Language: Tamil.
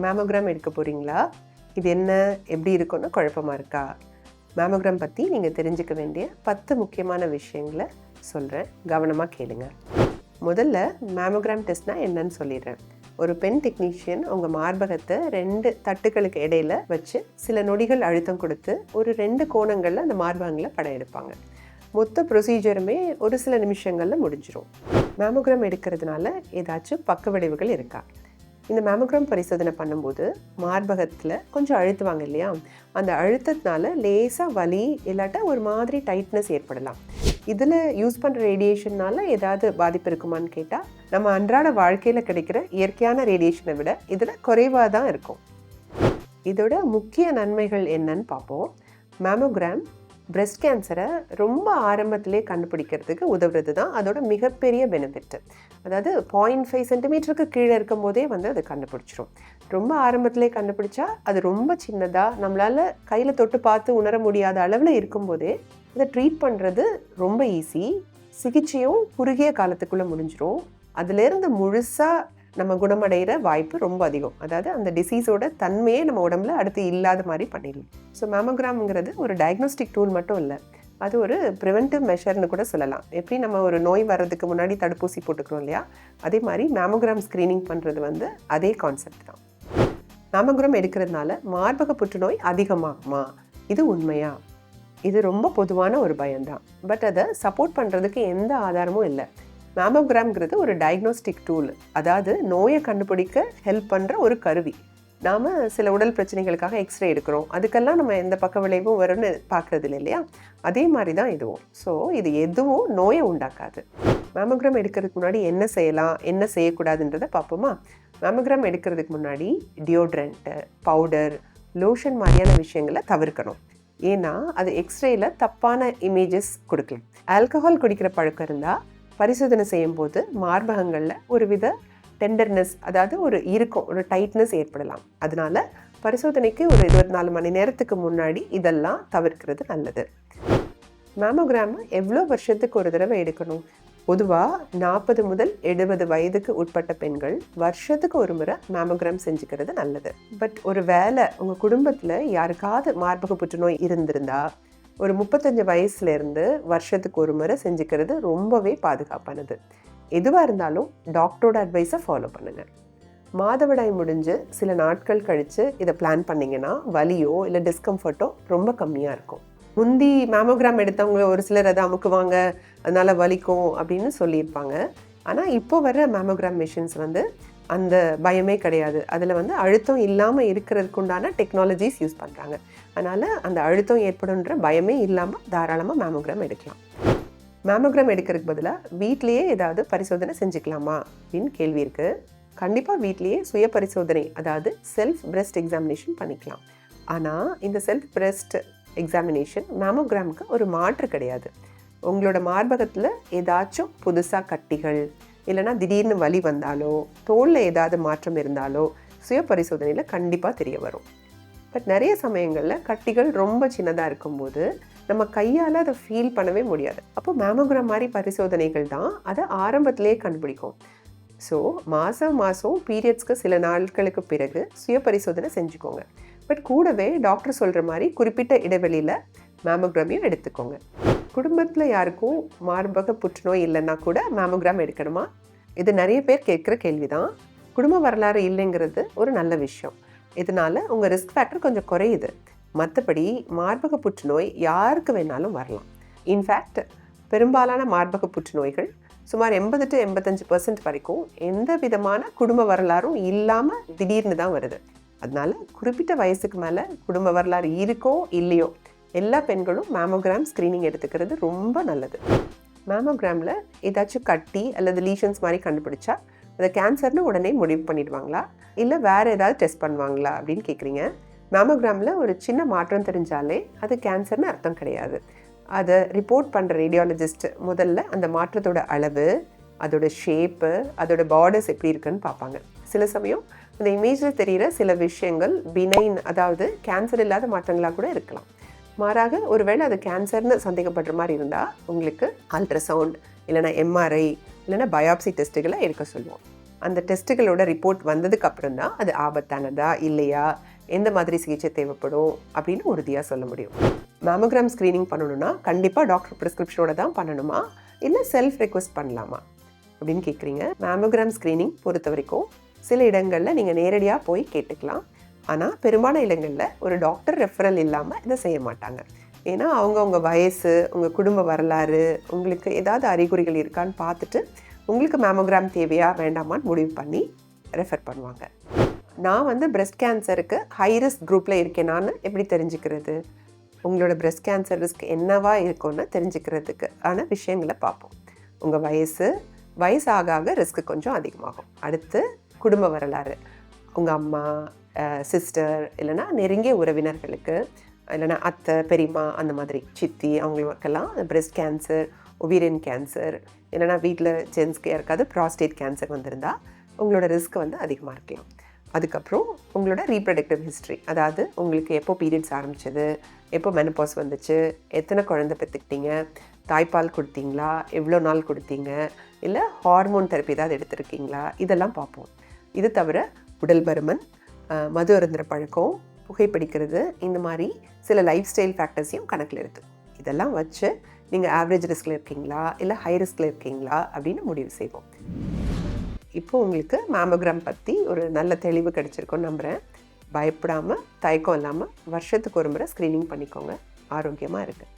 மேமோகிராம் எடுக்க போகிறீங்களா? இது என்ன, எப்படி இருக்குன்னு குழப்பமா இருக்கா? மேமோகிராம் பற்றி நீங்கள் தெரிஞ்சுக்க வேண்டிய 10 முக்கியமான விஷயங்களை சொல்கிறேன். கவனமாக கேளுங்க. முதல்ல மேமோகிராம் டெஸ்ட்னா என்னன்னு சொல்லிடுறேன். ஒரு பெண் டெக்னீஷியன் உங்கள் மார்பகத்தை 2 தட்டுகளுக்கு இடையில வச்சு சில நொடிகள் அழுத்தம் கொடுத்து ஒரு 2 கோணங்களில் அந்த மார்பகங்களை படம் எடுப்பாங்க. மொத்த ப்ரொசீஜருமே ஒரு சில நிமிஷங்களில் முடிஞ்சிடும். மேமோகிராம் எடுக்கிறதுனால ஏதாச்சும் பக்க விளைவுகள் இருக்கா? இந்த மேமோகிராம் பரிசோதனை பண்ணும்போது மார்பகத்தில் கொஞ்சம் அழுத்துவாங்க இல்லையா? அந்த அழுத்தத்தினால லேசாக வலி இல்லாட்டா ஒரு மாதிரி டைட்னஸ் ஏற்படலாம். இதில் யூஸ் பண்ணுற ரேடியேஷனால் ஏதாவது பாதிப்பு இருக்குமான்னு கேட்டால், நம்ம அன்றாட வாழ்க்கையில் கிடைக்கிற இயற்கையான ரேடியேஷனை விட இதில் குறைவாக தான் இருக்கும். இதோட முக்கிய நன்மைகள் என்னன்னு பார்ப்போம். மேமோகிராம் பிரெஸ்ட் கேன்சரை ரொம்ப ஆரம்பத்திலே கண்டுபிடிக்கிறதுக்கு உதவுறது தான் அதோட மிகப்பெரிய பெனிஃபிட். அதாவது 0.5 சென்டிமீட்டருக்கு கீழே இருக்கும் போதே அதை கண்டுபிடிச்சிரும். ரொம்ப ஆரம்பத்திலே கண்டுபிடிச்சா அது ரொம்ப சின்னதாக நம்மளால் கையில் தொட்டு பார்த்து உணர முடியாத அளவில் இருக்கும்போதே அதை ட்ரீட் பண்ணுறது ரொம்ப ஈஸி. சிகிச்சையும் குறுகிய காலத்துக்குள்ளே முடிஞ்சிடும். அதுலேருந்து முழுசாக நம்ம குணமடைகிற வாய்ப்பு ரொம்ப அதிகம். அதாவது அந்த டிசீஸோட தன்மையே நம்ம உடம்புல அடுத்து இல்லாத மாதிரி பண்ணிடலாம். ஸோ மேமோகிராம்ங்கிறது ஒரு டயக்னோஸ்டிக் டூல் மட்டும் இல்லை, அது ஒரு ப்ரிவென்டிவ் மெஷர்னு கூட சொல்லலாம். எப்படி நம்ம ஒரு நோய் வர்றதுக்கு முன்னாடி தடுப்பூசி போட்டுக்கிறோம் இல்லையா, அதே மாதிரி மேமோகிராம் ஸ்க்ரீனிங் பண்ணுறது அதே கான்செப்ட் தான். மேமோகிராம் எடுக்கிறதுனால மார்பக புற்றுநோய் அதிகமாகுமா? இது உண்மையா? இது ரொம்ப பொதுவான ஒரு பயம்தான். பட் அதை சப்போர்ட் பண்ணுறதுக்கு எந்த ஆதாரமும் இல்லை. மேமோகிராம்ங்கிறது ஒரு டயக்னோஸ்டிக் டூல், அதாவது நோயை கண்டுபிடிக்க ஹெல்ப் பண்ணுற ஒரு கருவி. நாம் சில உடல் பிரச்சனைகளுக்காக எக்ஸ்ரே எடுக்கிறோம், அதுக்கெல்லாம் நம்ம எந்த பக்க விளைவும் வரும்னு பார்க்குறது இல்லை இல்லையா? அதே மாதிரி தான் இதுவும். ஸோ இது எதுவும் நோயை உண்டாக்காது. மேமோகிராம் எடுக்கிறதுக்கு முன்னாடி என்ன செய்யலாம், என்ன செய்யக்கூடாதுன்றதை பார்ப்போமா? மேமோகிராம் எடுக்கிறதுக்கு முன்னாடி டியோட்ரண்ட்டு, பவுடர், லோஷன் மாதிரியான விஷயங்களை தவிர்க்கணும். ஏன்னா அது எக்ஸ்ரேயில் தப்பான இமேஜஸ் கொடுக்கலாம். ஆல்கஹால் குடிக்கிற பழக்கம் இருந்தால் பரிசோதனை செய்யும் போது மார்பகங்களில் ஒரு வித டெண்டர்னஸ், அதாவது ஒரு இறுக்கம், ஒரு டைட்னஸ் ஏற்படலாம். அதனால பரிசோதனைக்கு ஒரு 24 மணி நேரத்துக்கு முன்னாடி இதெல்லாம் தவிர்க்கிறது நல்லது. மேமோகிராம் எவ்வளோ வருஷத்துக்கு ஒரு தடவை எடுக்கணும்? பொதுவாக 40 முதல் 70 வயதுக்கு உட்பட்ட பெண்கள் வருஷத்துக்கு ஒரு முறை மேமோகிராம் செஞ்சுக்கிறது நல்லது. பட் ஒரு வேளை உங்கள் குடும்பத்தில் யாருக்காவது மார்பக புற்றுநோய் இருந்திருந்தா ஒரு 35 வயசுலேருந்து வருஷத்துக்கு ஒரு முறை செஞ்சுக்கிறது ரொம்பவே பாதுகாப்பானது. எதுவாக இருந்தாலும் டாக்டரோட அட்வைஸை ஃபாலோ பண்ணுங்கள். மாதவிடாய் முடிஞ்சு சில நாட்கள் கழித்து இதை பிளான் பண்ணிங்கன்னா வலியோ இல்லை டிஸ்கம்ஃபர்ட்டோ ரொம்ப கம்மியாக இருக்கும். முந்தி மேமோகிராம் எடுத்தவங்க ஒரு சிலர் அதை அமுக்குவாங்க, அதனால் வலிக்கும் அப்படின்னு சொல்லியிருப்பாங்க. ஆனால் இப்போ வர்ற மேமோகிராம் மிஷின்ஸ் அந்த பயமே கிடையாது. அதில் அழுத்தம் இல்லாமல் இருக்கிறதுக்கு உண்டான டெக்னாலஜிஸ் யூஸ் பண்ணுறாங்க. அதனால் அந்த அழுத்தம் ஏற்படுன்ற பயமே இல்லாமல் தாராளமாக மேமோகிராம் எடுக்கலாம். மேமோகிராம் எடுக்கிறதுக்கு பதிலாக வீட்லேயே ஏதாவது பரிசோதனை செஞ்சுக்கலாமா அப்படின்னு கேள்வி இருக்குது. கண்டிப்பாக வீட்லேயே சுய பரிசோதனை, அதாவது செல்ஃப் பிரெஸ்ட் எக்ஸாமினேஷன் பண்ணிக்கலாம். ஆனால் இந்த செல்ஃப் பிரெஸ்ட் எக்ஸாமினேஷன் மேமோகிராமுக்கு ஒரு மாற்று கிடையாது. உங்களோட மார்பகத்தில் ஏதாச்சும் புதுசாக கட்டிகள் இல்லைனா திடீர்னு வலி வந்தாலோ தோலில் ஏதாவது மாற்றம் இருந்தாலோ சுய பரிசோதனையில் கண்டிப்பாக தெரிய வரும். பட் நிறைய சமயங்களில் கட்டிகள் ரொம்ப சின்னதாக இருக்கும்போது நம்ம கையால் அதை ஃபீல் பண்ணவே முடியாது. அப்போ மேமோகிராம் மாதிரி பரிசோதனைகள் தான் அதை ஆரம்பத்திலே கண்டுபிடிக்கும். ஸோ மாதம் பீரியட்ஸ்க்கு சில நாட்களுக்கு பிறகு சுய பரிசோதனை செஞ்சுக்கோங்க. பட் கூடவே டாக்டர் சொல்கிற மாதிரி குறிப்பிட்ட இடைவெளியில் மேமோகிராமையும் எடுத்துக்கோங்க. குடும்பத்தில் யாருக்கும் மார்பக புற்றுநோய் இல்லைன்னா கூட மேமோகிராம் எடுக்கணுமா? இது நிறைய பேர் கேட்குற கேள்வி தான். குடும்ப வரலாறு இல்லைங்கிறது ஒரு நல்ல விஷயம். இதனால் உங்கள் ரிஸ்க் ஃபேக்டர் கொஞ்சம் குறையுது. மற்றபடி மார்பக புற்றுநோய் யாருக்கு வேணாலும் வரலாம். இன்ஃபேக்ட் பெரும்பாலான மார்பக புற்றுநோய்கள் சுமார் 80 to 85% வரைக்கும் எந்த விதமான குடும்ப வரலாறும் இல்லாமல் திடீர்னு தான் வருது. அதனால் குறிப்பிட்ட வயசுக்கு மேலே குடும்ப வரலாறு இருக்கோ இல்லையோ எல்லா பெண்களும் மேமோகிராம் ஸ்க்ரீனிங் எடுத்துக்கிறது ரொம்ப நல்லது. மேமோகிராமில் ஏதாச்சும் கட்டி அல்லது லீஷன்ஸ் மாதிரி கண்டுபிடிச்சா அதை கேன்சர்னு உடனே முடிவு பண்ணிடுவாங்களா, இல்லை வேறு ஏதாவது டெஸ்ட் பண்ணுவாங்களா அப்படின்னு கேட்குறீங்க. மேமோகிராமில் ஒரு சின்ன மாற்றம் தெரிஞ்சாலே அது கேன்சர்னு அர்த்தம் கிடையாது. அதை ரிப்போர்ட் பண்ணுற ரேடியாலஜிஸ்ட் முதல்ல அந்த மாற்றத்தோட அளவு, அதோட ஷேப்பு, அதோட பார்டர்ஸ் எப்படி இருக்குன்னு பார்ப்பாங்க. சில சமயம் அந்த இமேஜில் தெரிகிற சில விஷயங்கள் பினைன், அதாவது கேன்சர் இல்லாத மாற்றங்களாக கூட இருக்கலாம். மாறாக ஒருவேளை அது கேன்சர்னு சந்தேகப்படுற மாதிரி இருந்தால் உங்களுக்கு அல்ட்ராசவுண்ட் இல்லைனா எம்ஆர்ஐ இல்லைனா பயாப்சி டெஸ்ட்டுகளை எடுக்க சொல்லுவோம். அந்த டெஸ்ட்டுகளோட ரிப்போர்ட் வந்ததுக்கு அப்புறம் தான் அது ஆபத்தானதா இல்லையா, எந்த மாதிரி சிகிச்சை தேவைப்படும் அப்படின்னு உறுதியாக சொல்ல முடியும். மேமோகிராம் ஸ்க்ரீனிங் பண்ணணும்னா கண்டிப்பாக டாக்டர் ப்ரிஸ்கிரிப்ஷனோட தான் பண்ணணுமா, இல்லை செல்ஃப் ரெக்வெஸ்ட் பண்ணலாமா அப்படின்னு கேட்குறீங்க. மேமோகிராம் ஸ்க்ரீனிங் பொறுத்த வரைக்கும் சில இடங்களில் நீங்கள் நேரடியாக போய் கேட்டுக்கலாம். ஆனால் பெரும்பாலான இடங்களில் ஒரு டாக்டர் ரெஃபரல் இல்லாமல் இதை செய்ய மாட்டாங்க. ஏன்னா அவங்க வயசு, உங்கள் குடும்ப வரலாறு, உங்களுக்கு ஏதாவது அறிகுறிகள் இருக்கான்னு பார்த்துட்டு உங்களுக்கு மேமோகிராம் தேவையா வேண்டாமான்னு முடிவு பண்ணி ரெஃபர் பண்ணுவாங்க. நான் பிரெஸ்ட் கேன்சருக்கு ஹை ரிஸ்க் குரூப்பில் இருக்கேனான்னு எப்படி தெரிஞ்சுக்கிறது? உங்களோட பிரெஸ்ட் கேன்சர் ரிஸ்க் என்னவா இருக்கும்னு தெரிஞ்சுக்கிறதுக்கு ஆன விஷயங்களை பார்ப்போம். உங்கள் வயசு ஆக ஆக ரிஸ்க்கு கொஞ்சம் அதிகமாகும். அடுத்து குடும்ப வரலாறு, உங்கள் அம்மா, சிஸ்டர், இல்லைனா நெருங்கிய உறவினர்களுக்கு, இல்லைனா அத்தை, பெரியம்மா, அந்த மாதிரி சித்தி, அவங்களுக்கெல்லாம் பிரெஸ்ட் கேன்சர், ஒவேரியன் கேன்சர், இல்லைனா வீட்டில் ஜென்ஸ்க்கு யாருக்காவது ப்ராஸ்டேட் கேன்சர் வந்திருந்தால் உங்களோட ரிஸ்க் அதிகமாக இருக்கலாம். அதுக்கப்புறம் உங்களோட ரீப்ரொடக்டிவ் ஹிஸ்ட்ரி, அதாவது உங்களுக்கு எப்போ பீரியட்ஸ் ஆரம்பிச்சது, எப்போ மெனப்பாஸ் வந்துச்சு, எத்தனை குழந்தை பெற்றுக்கிட்டீங்க, தாய்ப்பால் கொடுத்தீங்களா, எவ்வளோ நாள் கொடுத்தீங்க, இல்லை ஹார்மோன் தெரப்பி ஏதாவது எடுத்துருக்கீங்களா, இதெல்லாம் பார்ப்போம். இது தவிர உடல் பருமன், மது அருந்துற பழக்கம், புகைப்பிடிக்கிறது, இந்த மாதிரி சில லைஃப் ஸ்டைல் ஃபேக்டர்ஸையும் கணக்கில் எடுத்து இதெல்லாம் வச்சு நீங்கள் ஆவரேஜ் ரிஸ்கில் இருக்கீங்களா இல்லை ஹை ரிஸ்கில் இருக்கீங்களா அப்படின்னு முடிவு செய்வோம். இப்போது உங்களுக்கு மேமோகிராம் பற்றி ஒரு நல்ல தெளிவு கிடைச்சிருக்கோன்னு நம்புகிறேன். பயப்படாமல், தயக்கம் இல்லாமல் வருஷத்துக்கு ஒரு முறை ஸ்க்ரீனிங் பண்ணிக்கோங்க. ஆரோக்கியமாக இருக்குது.